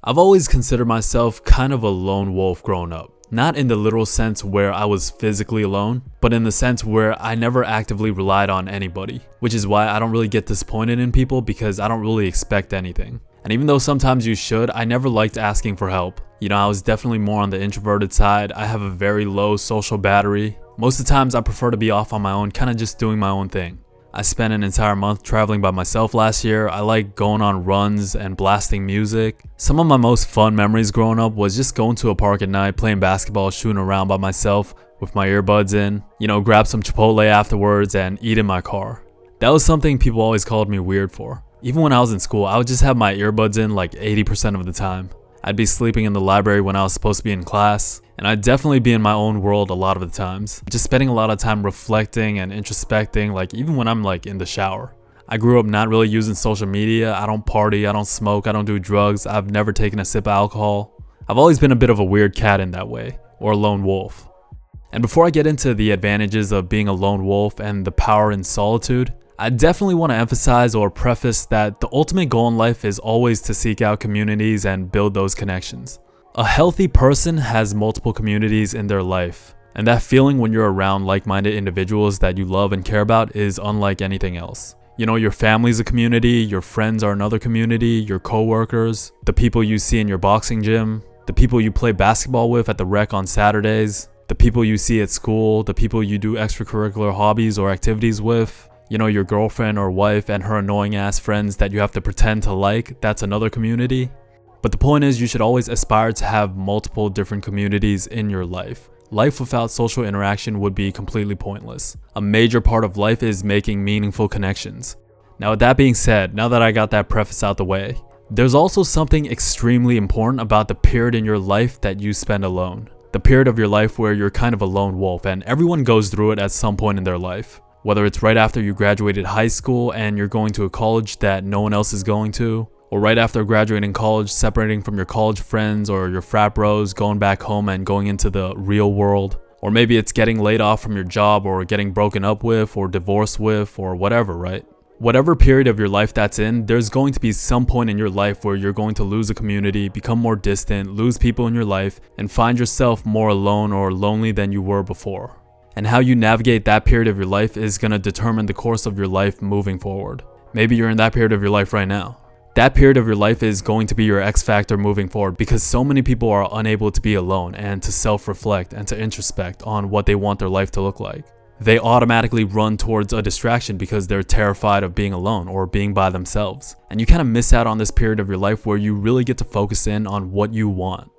I've always considered myself kind of a lone wolf growing up. Not in the literal sense where I was physically alone, but in the sense where I never actively relied on anybody. Which is why I don't really get disappointed in people because I don't really expect anything. And even though sometimes you should, I never liked asking for help. You know, I was definitely more on the introverted side. I have a very low social battery. Most of the times I prefer to be off on my own, kind of just doing my own thing. I spent an entire month traveling by myself last year. I like going on runs and blasting music. Some of my most fun memories growing up was just going to a park at night, playing basketball, shooting around by myself with my earbuds in, grab some Chipotle afterwards and eat in my car. That was something people always called me weird for. Even when I was in school, I would just have my earbuds in like 80% of the time. I'd be sleeping in the library when I was supposed to be in class, and I'd definitely be in my own world a lot of the times. Just spending a lot of time reflecting and introspecting, like even when I'm like in the shower. I grew up not really using social media. I don't party, I don't smoke, I don't do drugs. I've never taken a sip of alcohol. I've always been a bit of a weird cat in that way, or a lone wolf. And before I get into the advantages of being a lone wolf and the power in solitude, I definitely want to emphasize or preface that the ultimate goal in life is always to seek out communities and build those connections. A healthy person has multiple communities in their life, and that feeling when you're around like-minded individuals that you love and care about is unlike anything else. Your family's a community, your friends are another community, your coworkers, the people you see in your boxing gym, the people you play basketball with at the rec on Saturdays, the people you see at school, the people you do extracurricular hobbies or activities with. Your girlfriend or wife and her annoying ass friends that you have to pretend to like, that's another community. But the point is, you should always aspire to have multiple different communities in your life. Life without social interaction would be completely pointless. A major part of life is making meaningful connections. Now with that being said, now that I got that preface out the way, there's also something extremely important about the period in your life that you spend alone. The period of your life where you're kind of a lone wolf, and everyone goes through it at some point in their life. Whether it's right after you graduated high school and you're going to a college that no one else is going to, or right after graduating college, separating from your college friends or your frat bros, going back home and going into the real world. Or maybe it's getting laid off from your job or getting broken up with or divorced with or whatever, right? Whatever period of your life that's in, there's going to be some point in your life where you're going to lose a community, become more distant, lose people in your life, and find yourself more alone or lonely than you were before. And how you navigate that period of your life is going to determine the course of your life moving forward. Maybe you're in that period of your life right now. That period of your life is going to be your X factor moving forward because so many people are unable to be alone and to self-reflect and to introspect on what they want their life to look like. They automatically run towards a distraction because they're terrified of being alone or being by themselves. And you kind of miss out on this period of your life where you really get to focus in on what you want.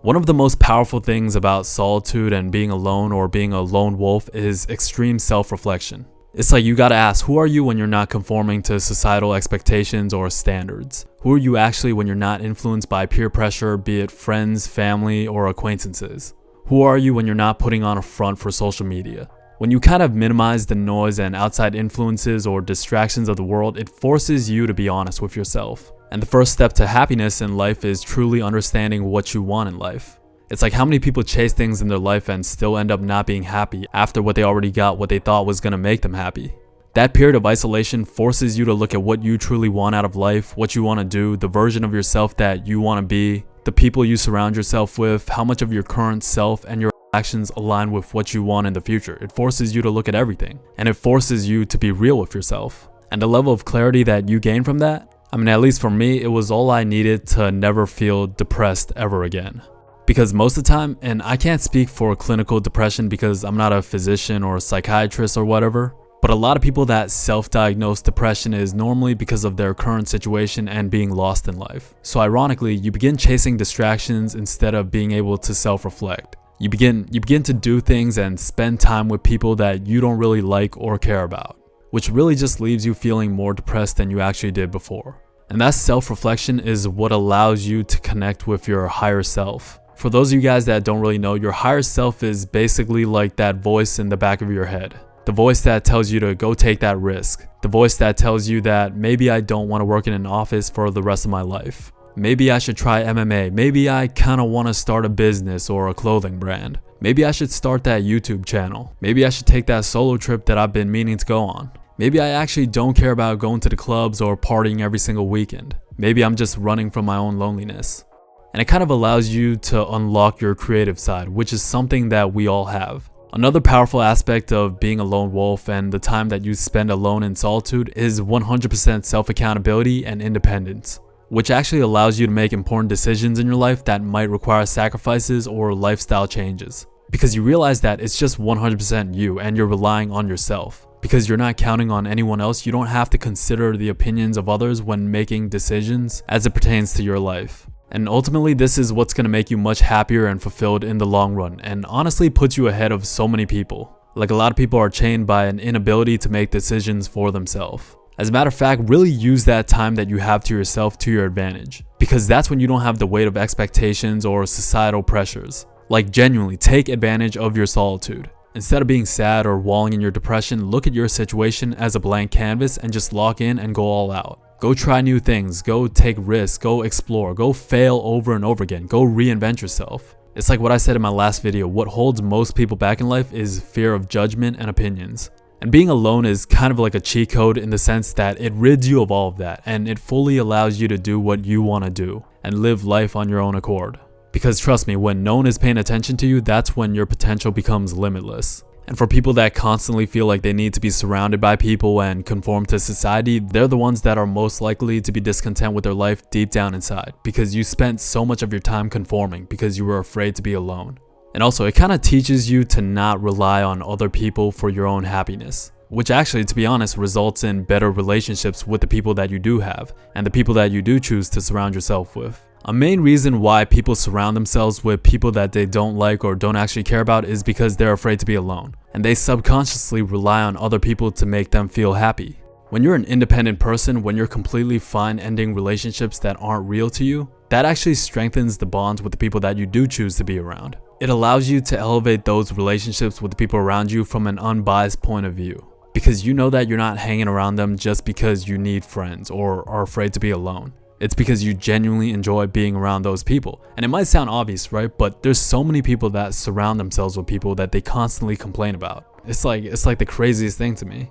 One of the most powerful things about solitude and being alone or being a lone wolf is extreme self-reflection. It's like you gotta ask, who are you when you're not conforming to societal expectations or standards? Who are you actually when you're not influenced by peer pressure, be it friends, family, or acquaintances? Who are you when you're not putting on a front for social media? When you kind of minimize the noise and outside influences or distractions of the world, it forces you to be honest with yourself. And the first step to happiness in life is truly understanding what you want in life. It's like how many people chase things in their life and still end up not being happy after what they already got, what they thought was going to make them happy. That period of isolation forces you to look at what you truly want out of life, what you want to do, the version of yourself that you want to be, the people you surround yourself with, how much of your current self and your actions align with what you want in the future. It forces you to look at everything, and it forces you to be real with yourself. And the level of clarity that you gain from that, at least for me, it was all I needed to never feel depressed ever again. Because most of the time, and I can't speak for clinical depression because I'm not a physician or a psychiatrist or whatever, but a lot of people that self-diagnose depression is normally because of their current situation and being lost in life. So ironically, you begin chasing distractions instead of being able to self-reflect. You begin to do things and spend time with people that you don't really like or care about, which really just leaves you feeling more depressed than you actually did before. And that self-reflection is what allows you to connect with your higher self. For those of you guys that don't really know, your higher self is basically like that voice in the back of your head. The voice that tells you to go take that risk. The voice that tells you that maybe I don't want to work in an office for the rest of my life. Maybe I should try MMA. Maybe I kind of want to start a business or a clothing brand. Maybe I should start that YouTube channel. Maybe I should take that solo trip that I've been meaning to go on. Maybe I actually don't care about going to the clubs or partying every single weekend. Maybe I'm just running from my own loneliness. And it kind of allows you to unlock your creative side, which is something that we all have. Another powerful aspect of being a lone wolf and the time that you spend alone in solitude is 100% self-accountability and independence, which actually allows you to make important decisions in your life that might require sacrifices or lifestyle changes. Because you realize that it's just 100% you and you're relying on yourself. Because you're not counting on anyone else, you don't have to consider the opinions of others when making decisions as it pertains to your life. And ultimately, this is what's going to make you much happier and fulfilled in the long run, and honestly puts you ahead of so many people. Like, a lot of people are chained by an inability to make decisions for themselves. As a matter of fact, really use that time that you have to yourself to your advantage, because that's when you don't have the weight of expectations or societal pressures. Like, genuinely take advantage of your solitude. Instead of being sad or walling in your depression, look at your situation as a blank canvas and just lock in and go all out. Go try new things, go take risks, go explore, go fail over and over again, go reinvent yourself. It's like what I said in my last video, what holds most people back in life is fear of judgment and opinions. And being alone is kind of like a cheat code in the sense that it rids you of all of that, and it fully allows you to do what you want to do and live life on your own accord. Because trust me, when no one is paying attention to you, that's when your potential becomes limitless. And for people that constantly feel like they need to be surrounded by people and conform to society, they're the ones that are most likely to be discontent with their life deep down inside, because you spent so much of your time conforming because you were afraid to be alone. And also, it kind of teaches you to not rely on other people for your own happiness, which actually, to be honest, results in better relationships with the people that you do have and the people that you do choose to surround yourself with. A main reason why people surround themselves with people that they don't like or don't actually care about is because they're afraid to be alone, and they subconsciously rely on other people to make them feel happy. When you're an independent person, when you're completely fine ending relationships that aren't real to you, that actually strengthens the bonds with the people that you do choose to be around. It allows you to elevate those relationships with the people around you from an unbiased point of view, because you know that you're not hanging around them just because you need friends or are afraid to be alone. It's because you genuinely enjoy being around those people. And it might sound obvious, right? But there's so many people that surround themselves with people that they constantly complain about. It's like the craziest thing to me.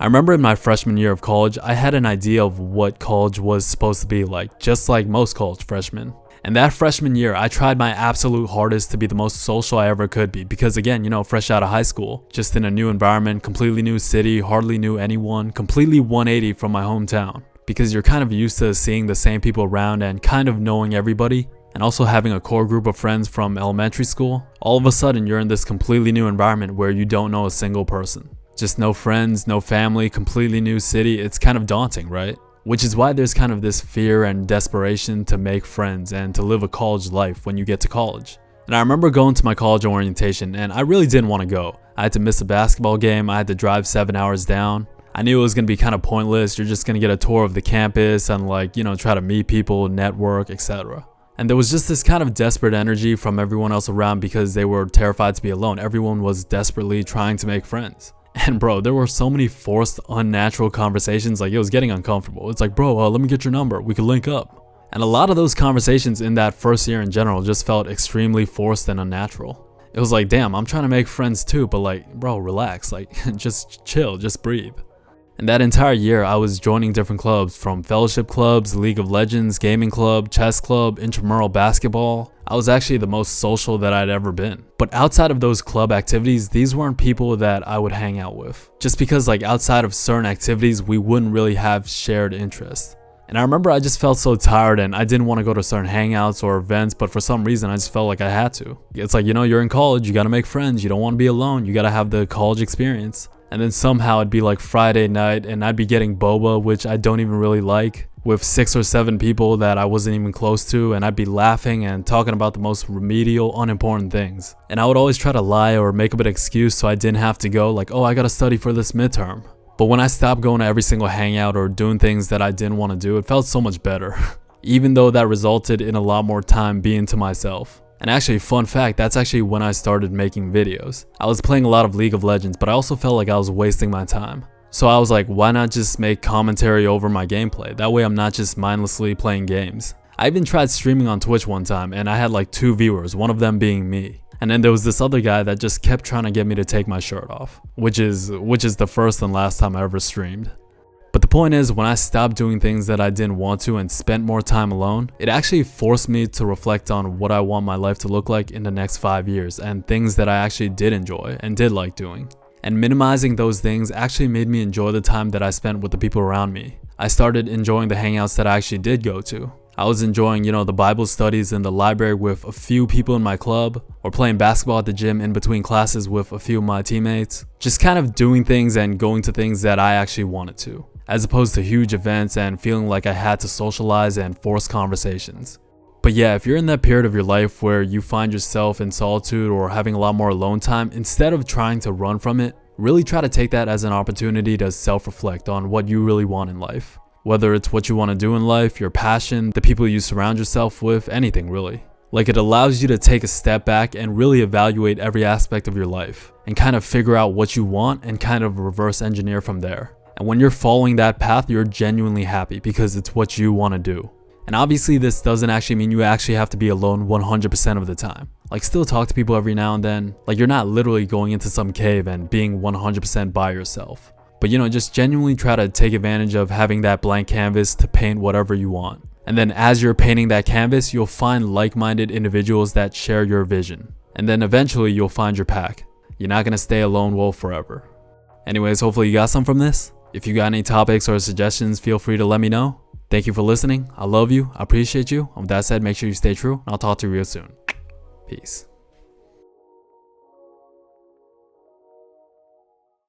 I remember in my freshman year of college, I had an idea of what college was supposed to be like, just like most college freshmen. And that freshman year, I tried my absolute hardest to be the most social I ever could be, because again, fresh out of high school, just in a new environment, completely new city, hardly knew anyone, completely 180 from my hometown. Because you're kind of used to seeing the same people around and kind of knowing everybody, and also having a core group of friends from elementary school. All of a sudden, you're in this completely new environment where you don't know a single person. Just no friends, no family, completely new city. It's kind of daunting, right? Which is why there's kind of this fear and desperation to make friends and to live a college life when you get to college. And I remember going to my college orientation, and I really didn't want to go. I had to miss a basketball game, I had to drive 7 hours down. I knew it was going to be kind of pointless. You're just going to get a tour of the campus and try to meet people, network, etc. And there was just this kind of desperate energy from everyone else around because they were terrified to be alone. Everyone was desperately trying to make friends. And bro, there were so many forced, unnatural conversations, like it was getting uncomfortable. It's like, bro, let me get your number. We could link up. And a lot of those conversations in that first year in general just felt extremely forced and unnatural. It was like, damn, I'm trying to make friends too, but bro, relax, just chill, just breathe. And that entire year, I was joining different clubs, from fellowship clubs, League of Legends, gaming club, chess club, intramural basketball. I was actually the most social that I'd ever been. But outside of those club activities, these weren't people that I would hang out with. Just because outside of certain activities, we wouldn't really have shared interests. And I remember I just felt so tired and I didn't want to go to certain hangouts or events, but for some reason I just felt like I had to. It's like, you're in college, you gotta make friends, you don't want to be alone, you gotta have the college experience. And then somehow it'd be Friday night and I'd be getting boba, which I don't even really like, with 6 or 7 people that I wasn't even close to, and I'd be laughing and talking about the most remedial, unimportant things. And I would always try to lie or make up an excuse so I didn't have to go, oh, I gotta study for this midterm. But when I stopped going to every single hangout or doing things that I didn't want to do, it felt so much better. Even though that resulted in a lot more time being to myself. And actually, fun fact, that's actually when I started making videos. I was playing a lot of League of Legends, but I also felt like I was wasting my time. So I was like, why not just make commentary over my gameplay? That way I'm not just mindlessly playing games. I even tried streaming on Twitch one time, and I had 2 viewers, one of them being me. And then there was this other guy that just kept trying to get me to take my shirt off, which is the first and last time I ever streamed. But the point is, when I stopped doing things that I didn't want to and spent more time alone, it actually forced me to reflect on what I want my life to look like in the next 5 years and things that I actually did enjoy and did like doing. And minimizing those things actually made me enjoy the time that I spent with the people around me. I started enjoying the hangouts that I actually did go to. I was enjoying, the Bible studies in the library with a few people in my club, or playing basketball at the gym in between classes with a few of my teammates. Just kind of doing things and going to things that I actually wanted to, as opposed to huge events and feeling like I had to socialize and force conversations. But yeah, if you're in that period of your life where you find yourself in solitude or having a lot more alone time, instead of trying to run from it, really try to take that as an opportunity to self-reflect on what you really want in life. Whether it's what you want to do in life, your passion, the people you surround yourself with, anything really. Like, it allows you to take a step back and really evaluate every aspect of your life and kind of figure out what you want and kind of reverse engineer from there. And when you're following that path, you're genuinely happy because it's what you want to do. And obviously this doesn't actually mean you actually have to be alone 100% of the time. Like, still talk to people every now and then. Like, you're not literally going into some cave and being 100% by yourself. But just genuinely try to take advantage of having that blank canvas to paint whatever you want. And then as you're painting that canvas, you'll find like-minded individuals that share your vision. And then eventually you'll find your pack. You're not going to stay a lone wolf forever. Anyways, hopefully you got some from this. If you got any topics or suggestions, feel free to let me know. Thank you for listening. I love you. I appreciate you. And with that said, make sure you stay true. And I'll talk to you real soon. Peace.